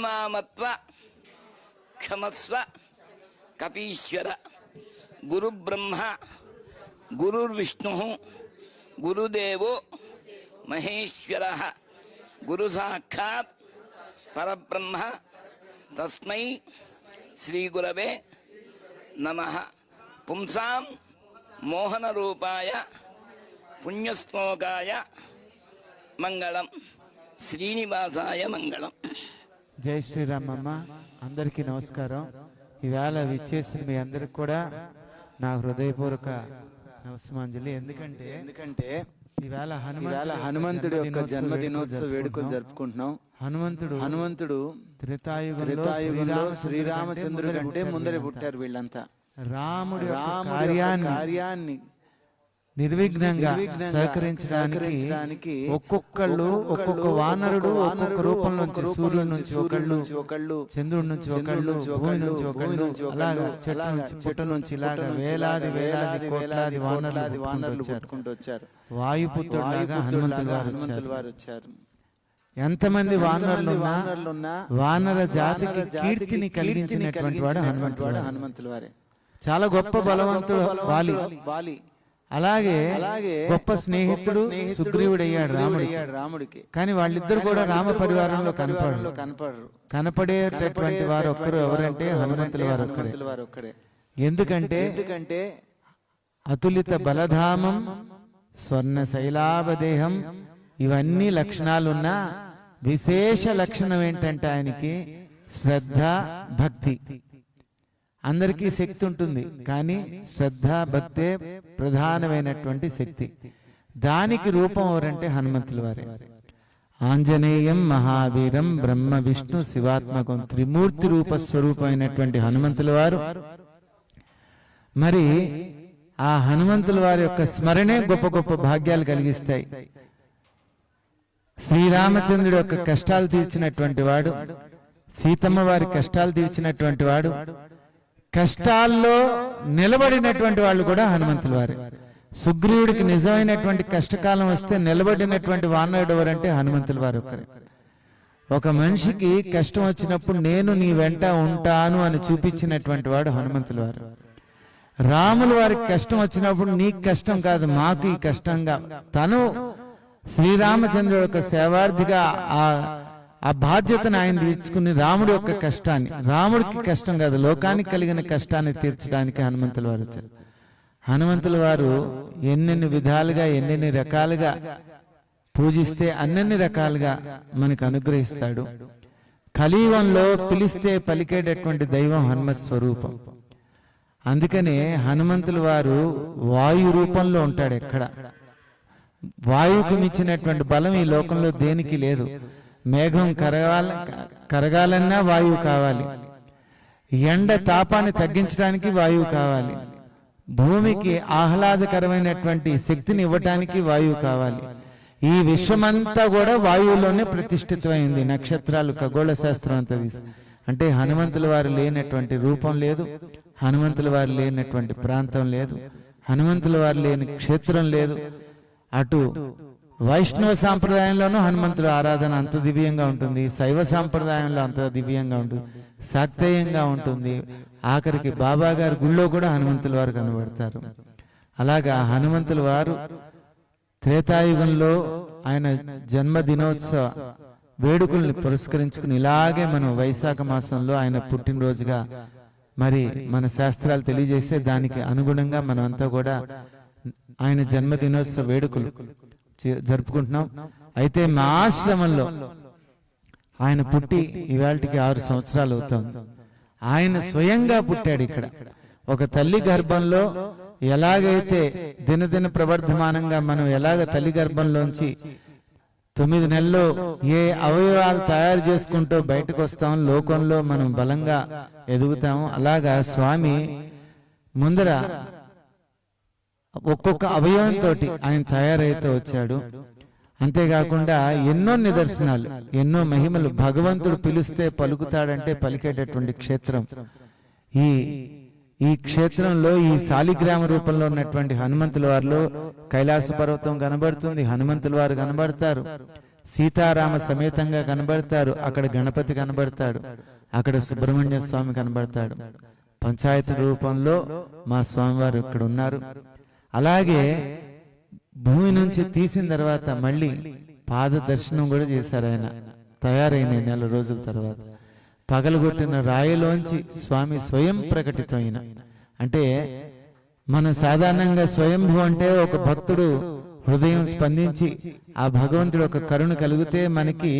మామత్వ క్షమస్వ కపీశ్వర గురు బ్రహ్మ గురుర్విష్ణు గురుదేవో మహేశ్వర గురు సాక్షాత్ పరబ్రహ్మ తస్మై శ్రీ గురవే నమః. పుంసాం మోహన రూపాయ పుణ్యశ్లోకాయ మంగళం. శ్రీనివాసాయ మంగళం. జై శ్రీరామమ్మ. అందరికీ నమస్కారం. ఈవేళ విచ్చేసిన మీ అందరికి కూడా నా హృదయపూర్వక నమస్మాంజలి. ఎందుకంటే ఈవేళ హనుమంతుడి యొక్క జన్మదినోత్సవ వేడుకలు జరుపుకుంటున్నాం. హనుమంతుడు త్రేతాయుగంలో శ్రీరామచంద్రుడి కంటే ముందరే పుట్టారు. వీళ్ళంతా రాముడి కార్యాన్ని నిర్విఘ్నంగా సహకరించడానికి ఒక్కొక్కళ్ళు ఒక్కొక్క వానరుడు ఒక్కొక్క రూపంలోంచి సూర్యుడి నుంచి ఒకళ్ళు, చంద్రుడి నుంచి ఒకళ్ళు, భూమి నుంచి ఒకళ్ళు, అలాగా చెట్టు నుంచి పుట్ట నుంచి ఇలాగా వేలాది కోట్లాది వానరులు వచ్చారు. వాయుపుత్రుడులాగా హనుమంతులు వారు వచ్చారు. ఎంతమంది వానరులున్నా వానర జాతికి కీర్తిని కలిగించినటువంటి వాడు హనుమంతుల వారే. చాలా గొప్ప బలవంతుడు వాలి. అలాగే గొప్ప స్నేహితుడు సుగ్రీవుడయ్యాడు రాముడికి. కానీ వాళ్ళిద్దరు కూడా రామ పరివారంలో కనపడేటటువంటి వారు ఒక్కరు ఎవరంటే హనుమంతుల వారు ఒక్కరే. ఎందుకంటే అతులిత బలధామం, స్వర్ణ శైలాభదేహం, ఇవన్నీ లక్షణాలున్నా విశేష లక్షణం ఏంటంటే ఆయనకి శ్రద్ధ, భక్తి. అందరికీ శక్తి ఉంటుంది, కానీ శ్రద్ధ, భక్తే ప్రధానమైనటువంటి శక్తి. దానికి రూపం ఎవరంటే హనుమంతుల వారే. ఆంజనేయం మహావీరం బ్రహ్మ విష్ణు శివాత్మకం, త్రిమూర్తి రూప స్వరూపమైనటువంటి హనుమంతుల వారు. మరి ఆ హనుమంతుల వారి యొక్క స్మరణే గొప్ప గొప్ప భాగ్యాలు కలిగిస్తాయి. శ్రీరామచంద్రుడి యొక్క కష్టాలు తీర్చినటువంటి వాడు, సీతమ్మ వారి కష్టాలు తీర్చినటువంటి వాడు, కష్టాల్లో నిలబడినటువంటి వాళ్ళు కూడా హనుమంతుల వారే. సుగ్రీవుడికి నిజమైనటువంటి కష్టకాలం వస్తే నిలబడినటువంటి వానరుడు ఎవరంటే హనుమంతుల వారు ఒక్కరే. ఒక మనిషికి కష్టం వచ్చినప్పుడు నేను నీ వెంట ఉంటాను అని చూపించినటువంటి వాడు హనుమంతుల వారు. రాముల వారికి కష్టం వచ్చినప్పుడు నీకు కష్టం కాదు, మాకు ఈ కష్టంగా తను శ్రీరామచంద్రుడు యొక్క సేవార్థిగా ఆ బాధ్యతను ఆయన తీర్చుకుని రాముడి యొక్క కష్టాన్ని, రాముడికి కష్టం కాదు లోకానికి కలిగిన కష్టాన్ని తీర్చడానికి హనుమంతుల వారు వచ్చారు. హనుమంతుల వారు ఎన్నెన్ని విధాలుగా ఎన్నెన్ని రకాలుగా పూజిస్తే అన్నెన్ని రకాలుగా మనకు అనుగ్రహిస్తాడు. కలియుగంలో పిలిస్తే పలికేటటువంటి దైవం హనుమత్ స్వరూపం. అందుకనే హనుమంతుల వారు వాయు రూపంలో ఉంటాడు. ఎక్కడ వాయువుకు మించినటువంటి బలం ఈ లోకంలో దేనికి లేదు. మేఘం కరగాలన్నా వాయువు కావాలి, ఎండ తాపాన్ని తగ్గించడానికి వాయువు కావాలి, భూమికి ఆహ్లాదకరమైనటువంటి శక్తిని ఇవ్వటానికి వాయువు కావాలి. ఈ విశ్వమంతా కూడా వాయువులోనే ప్రతిష్ఠితమైంది. నక్షత్రాలు, ఖగోళ శాస్త్రం అంతా అంటే హనుమంతుల వారు లేనటువంటి రూపం లేదు, హనుమంతుల వారు లేనటువంటి ప్రాంతం లేదు, హనుమంతుల వారు లేని క్షేత్రం లేదు. అటు వైష్ణవ సాంప్రదాయంలోనూ హనుమంతుల ఆరాధన అంత దివ్యంగా ఉంటుంది, శైవ సాంప్రదాయంలో అంత దివ్యంగా ఉంటుంది, శాక్తేయంగా ఉంటుంది. ఆఖరికి బాబా గారి గుళ్ళో కూడా హనుమంతుల వారు కనబడతారు. అలాగా హనుమంతుల వారు త్రేతాయుగంలో ఆయన జన్మదినోత్సవ వేడుకల్ని పురస్కరించుకుని ఇలాగే మనం వైశాఖ మాసంలో ఆయన పుట్టినరోజుగా మరి మన శాస్త్రాలు తెలియజేస్తే దానికి అనుగుణంగా మనం అంతా కూడా ఆయన జన్మదినోత్సవ వేడుకలు జరుపుకుంటున్నాం. అయితే మా ఆశ్రమంలో ఆయన పుట్టి ఇవాళకి 6 సంవత్సరాలు అవుతుంది. ఆయన స్వయంగా పుట్టాడు ఇక్కడ. ఒక తల్లి గర్భంలో ఎలాగైతే దినదిన ప్రవర్ధమానంగా మనం ఎలాగ తల్లి గర్భంలోంచి 9 నెలల్లో ఏ అవయవాలు తయారు చేసుకుంటూ బయటకు వస్తాం, లోకంలో మనం బలంగా ఎదుగుతాము. అలాగా స్వామి ముందర ఒక్కొక్క అవయవంతో ఆయన తయారైతే వచ్చాడు. అంతేకాకుండా ఎన్నో నిదర్శనాలు, ఎన్నో మహిమలు. భగవంతుడు పిలిస్తే పలుకుతాడంటే పలికేటటువంటి క్షేత్రం ఈ క్షేత్రంలో ఈ శాలిగ్రామ రూపంలో ఉన్నటువంటి హనుమంతుల వారిలో కైలాస పర్వతం కనబడుతుంది, హనుమంతుల వారు కనబడతారు. సీతారామ సమేతంగా కనబడతారు. అక్కడ గణపతి కనబడతాడు, అక్కడ సుబ్రహ్మణ్య స్వామి కనబడతాడు. పంచాయతీ రూపంలో మా స్వామివారు ఇక్కడ ఉన్నారు. అలాగే భూమి నుంచి తీసిన తర్వాత మళ్ళీ పాద దర్శనం కూడా చేశారు. ఆయన తయారైన నెల రోజుల తర్వాత పగలగొట్టిన రాయిలోంచి స్వామి స్వయం ప్రకటితమైన, అంటే మన సాధారణంగా స్వయంభూ అంటే ఒక భక్తుడు హృదయం స్పందించి ఆ భగవంతుడు ఒక కరుణ కలిగితే మనకి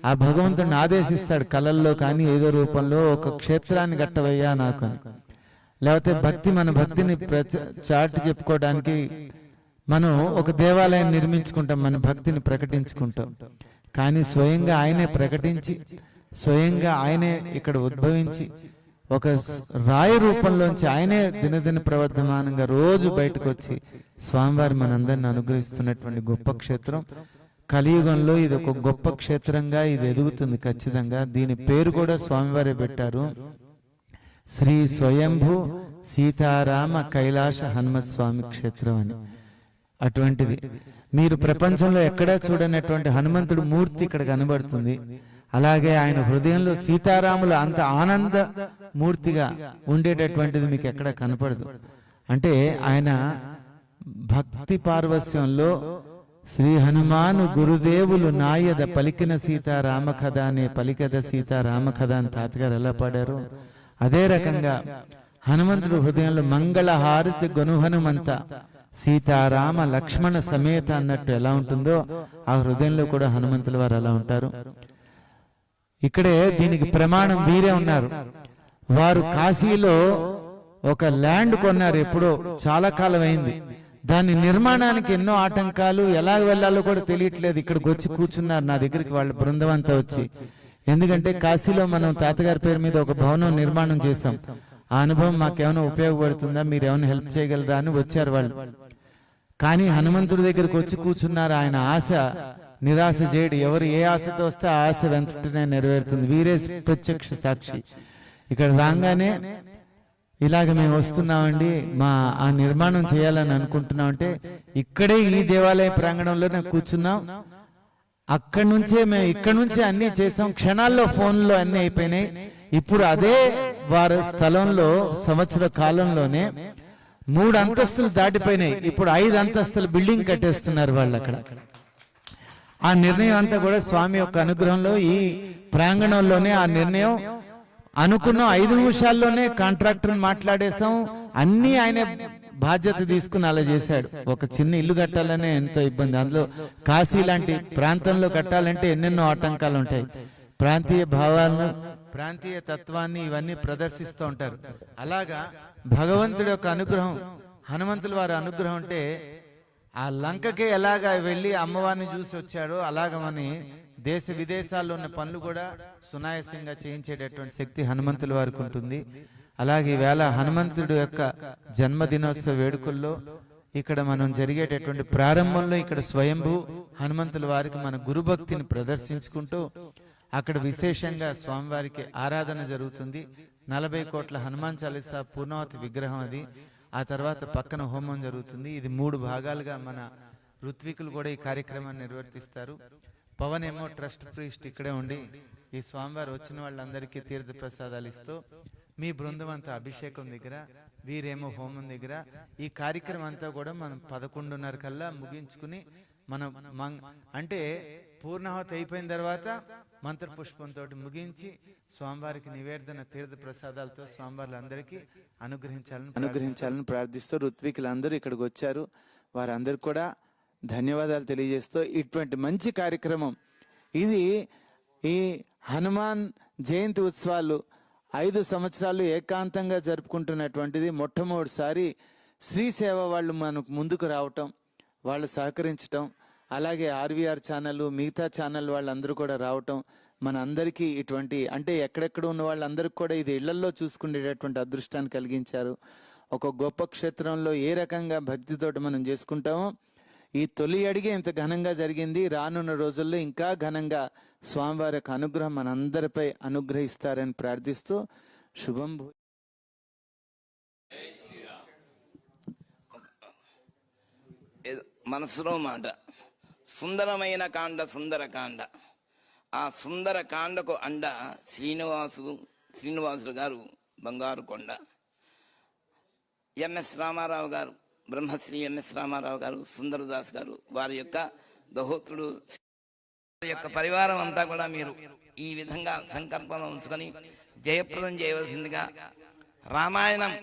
ఆ భగవంతుడిని ఆదేశిస్తాడు కళల్లో కానీ ఏదో రూపంలో, ఒక క్షేత్రాన్ని కట్టవయ్యా నాకు అని. లేకపోతే భక్తి, మన భక్తిని చాటి చెప్పుకోవడానికి మనం ఒక దేవాలయం నిర్మించుకుంటాం, మన భక్తిని ప్రకటించుకుంటాం. కానీ స్వయంగా ఆయనే ప్రకటించి, స్వయంగా ఆయనే ఇక్కడ ఉద్భవించి ఒక రాయి రూపంలోంచి ఆయనే దినదిన ప్రవర్ధమానంగా రోజు బయటకు వచ్చి స్వామివారి మనందరిని అనుగ్రహిస్తున్నటువంటి గొప్ప క్షేత్రం. కలియుగంలో ఇది ఒక గొప్ప క్షేత్రంగా ఇది ఎదుగుతుంది ఖచ్చితంగా. దీని పేరు కూడా స్వామివారే పెట్టారు, శ్రీ స్వయంభూ సీతారామ కైలాస హనుమత్ స్వామి క్షేత్రం అని. అటువంటిది మీరు ప్రపంచంలో ఎక్కడా చూడనటువంటి హనుమంతుడు మూర్తి ఇక్కడ కనబడుతుంది. అలాగే ఆయన హృదయంలో సీతారాములు అంత ఆనంద మూర్తిగా ఉండేటటువంటిది మీకు ఎక్కడ కనపడదు. అంటే ఆయన భక్తి పార్వస్యంలో శ్రీ హనుమాను గురుదేవులు నాయద పలికిన సీతారామ కథ అనే పలికద సీతారామ కథ అని తాతగారు ఎలా పాడారు, అదే రకంగా హనుమంతుడు హృదయంలో మంగళహారతి గొను హనుమంత సీతారామ లక్ష్మణ సమేత అన్నట్టు ఎలా ఉంటుందో ఆ హృదయంలో కూడా హనుమంతుల వారు అలా ఉంటారు. ఇక్కడే దీనికి ప్రమాణం వీరే ఉన్నారు. వారు కాశీలో ఒక ల్యాండ్ కొన్నారు, ఎప్పుడో చాలా కాలం అయింది. దాని నిర్మాణానికి ఎన్నో ఆటంకాలు, ఎలా వెళ్ళాలో కూడా తెలియట్లేదు. ఇక్కడికి వచ్చి కూర్చున్నారు నా దగ్గరికి వాళ్ళ బృందం అంతా వచ్చి. ఎందుకంటే కాశీలో మనం తాతగారి పేరు మీద ఒక భవనం నిర్మాణం చేశాం. ఆ అనుభవం మాకేమైనా ఉపయోగపడుతుందా, మీరు ఏమైనా హెల్ప్ చేయగలరా అని వచ్చారు వాళ్ళు. కానీ హనుమంతుడి దగ్గరికి వచ్చి కూర్చున్నారు. ఆయన ఆశ నిరాశ చేయడు. ఎవరు ఏ ఆశతో వస్తే ఆ ఆశ వెంటనే నెరవేరుతుంది. వీరే ప్రత్యక్ష సాక్షి. ఇక్కడ రాగానే ఇలాగ మేము వస్తున్నామండి, మా ఆ నిర్మాణం చేయాలని అనుకుంటున్నాం అంటే, ఇక్కడే ఈ దేవాలయ ప్రాంగణంలోనే కూర్చున్నాం. అక్కడి నుంచే మేము ఇక్కడ నుంచే అన్ని చేసాం. క్షణాల్లో ఫోన్లో అన్ని అయిపోయినాయి. ఇప్పుడు అదే వారి స్థలంలో సంవత్సర కాలంలోనే 3 అంతస్తులు దాటిపోయినాయి. ఇప్పుడు 5 అంతస్తుల బిల్డింగ్ కట్టేస్తున్నారు వాళ్ళు అక్కడ. ఆ నిర్ణయం అంతా కూడా స్వామి యొక్క అనుగ్రహంలో ఈ ప్రాంగణంలోనే ఆ నిర్ణయం అనుకున్నాం. 5 నిమిషాల్లోనే కాంట్రాక్టర్ మాట్లాడేశాం. అన్ని ఆయన బాధ్యత తీసుకుని అలా చేశాడు. ఒక చిన్న ఇల్లు కట్టాలనే ఎంతో ఇబ్బంది. అందులో కాశీ లాంటి ప్రాంతంలో కట్టాలంటే ఎన్నెన్నో ఆటంకాలు ఉంటాయి. ప్రాంతీయ భావాలను, ప్రాంతీయ తత్వాన్ని ఇవన్నీ ప్రదర్శిస్తూ ఉంటారు. అలాగా భగవంతుడి యొక్క అనుగ్రహం, హనుమంతుల వారి అనుగ్రహం అంటే ఆ లంకకే ఎలాగా వెళ్ళి అమ్మవారిని చూసి వచ్చాడో అలాగ మన దేశ విదేశాల్లో ఉన్న పనులు కూడా సునాయాసంగా చేయించేటటువంటి శక్తి హనుమంతుల వారికి ఉంటుంది. అలాగే ఈవేళ హనుమంతుడు యొక్క జన్మదినోత్సవ వేడుకల్లో ఇక్కడ మనం జరిగేటటువంటి ప్రారంభంలో ఇక్కడ స్వయంభూ హనుమంతుల వారికి మన గురుభక్తిని ప్రదర్శించుకుంటూ అక్కడ విశేషంగా స్వామివారికి ఆరాధన జరుగుతుంది. 40 కోట్ల హనుమాన్ చాలీసా పూర్ణావతి విగ్రహం అది. ఆ తర్వాత పక్కన హోమం జరుగుతుంది. ఇది 3 భాగాలుగా మన ఋత్వికులు కూడా ఈ కార్యక్రమాన్ని నిర్వర్తిస్తారు. పవన్ ఏమో ట్రస్ట్ ప్రీస్ట్ ఇక్కడే ఉండి ఈ స్వామివారు వచ్చిన వాళ్ళందరికీ తీర్థ ప్రసాదాలు ఇస్తూ, మీ బృందం అంతా అభిషేకం దగ్గర, వీరేమో హోమం దగ్గర. ఈ కార్యక్రమం అంతా కూడా మనం 11:30 కల్లా ముగించుకుని మనం అంటే పూర్ణాహుతి అయిపోయిన తర్వాత మంత్రపుష్పంతో ముగించి స్వామివారికి నివేదన తీర్థ ప్రసాదాలతో స్వామివార్లందరికీ అనుగ్రహించాలని ప్రార్థిస్తూ ఋత్వికులందరూ ఇక్కడికి వచ్చారు. వారందరూ కూడా ధన్యవాదాలు తెలియజేస్తూ ఇటువంటి మంచి కార్యక్రమం ఇది. ఈ హనుమాన్ జయంతి ఉత్సవాలు 5 సంవత్సరాలు ఏకాంతంగా జరుపుకుంటున్నటువంటిది. మొట్టమొదటిసారి శ్రీ సేవ వాళ్ళు మనకు ముందుకు రావటం, వాళ్ళు సహకరించటం, అలాగే ఆర్వీఆర్ ఛానల్, మిగతా ఛానల్ వాళ్ళందరూ కూడా రావటం మన అందరికీ ఇటువంటి, అంటే ఎక్కడెక్కడ ఉన్న వాళ్ళందరికీ కూడా ఇది ఇళ్లలో చూసుకునేటటువంటి అదృష్టాన్ని కలిగించారు. ఒక గొప్ప క్షేత్రంలో ఏ రకంగా భక్తితోటి మనం చేసుకుంటామో ఈ తొలి అడిగే ఇంత ఘనంగా జరిగింది. రానున్న రోజుల్లో ఇంకా ఘనంగా స్వామివారి యొక్క అనుగ్రహం మనందరిపై అనుగ్రహిస్తారని ప్రార్థిస్తూ శుభం. మనసులో మాట సుందరమైన కాండ సుందరకాండ. ఆ సుందరకాండకు అండ శ్రీనివాసులు గారు బంగారు కొండ. ఎంఎస్ రామారావు గారు, బ్రహ్మశ్రీ ఎంఎస్ రామారావు గారు, సుందరదాస్ గారు, వారి యొక్క దహోత్రుడు యొక్క పరివారం అంతా కూడా మీరు ఈ విధంగా సంకల్పం ఉంచుకొని జయప్రదం చేయవలసిందిగా, రామాయణం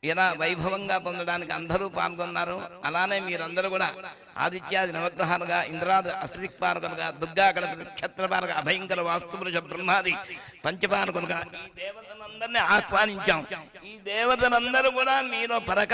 ఎలా వైభవంగా పొందడానికి అందరూ పాల్గొన్నారు. అలానే మీరందరూ కూడా ఆదిత్యాది నవగ్రహాలుగా, ఇంద్రాది అష్టదిక్పాలకులుగా, దుర్గా గణపతి క్షత్రపాలక అభయంకర వాస్తుపురుష బ్రహ్మాది పంచపాలకులుగా ఈ దేవతలందరినీ ఆహ్వానించాం. ఈ దేవతలందరూ కూడా మీలో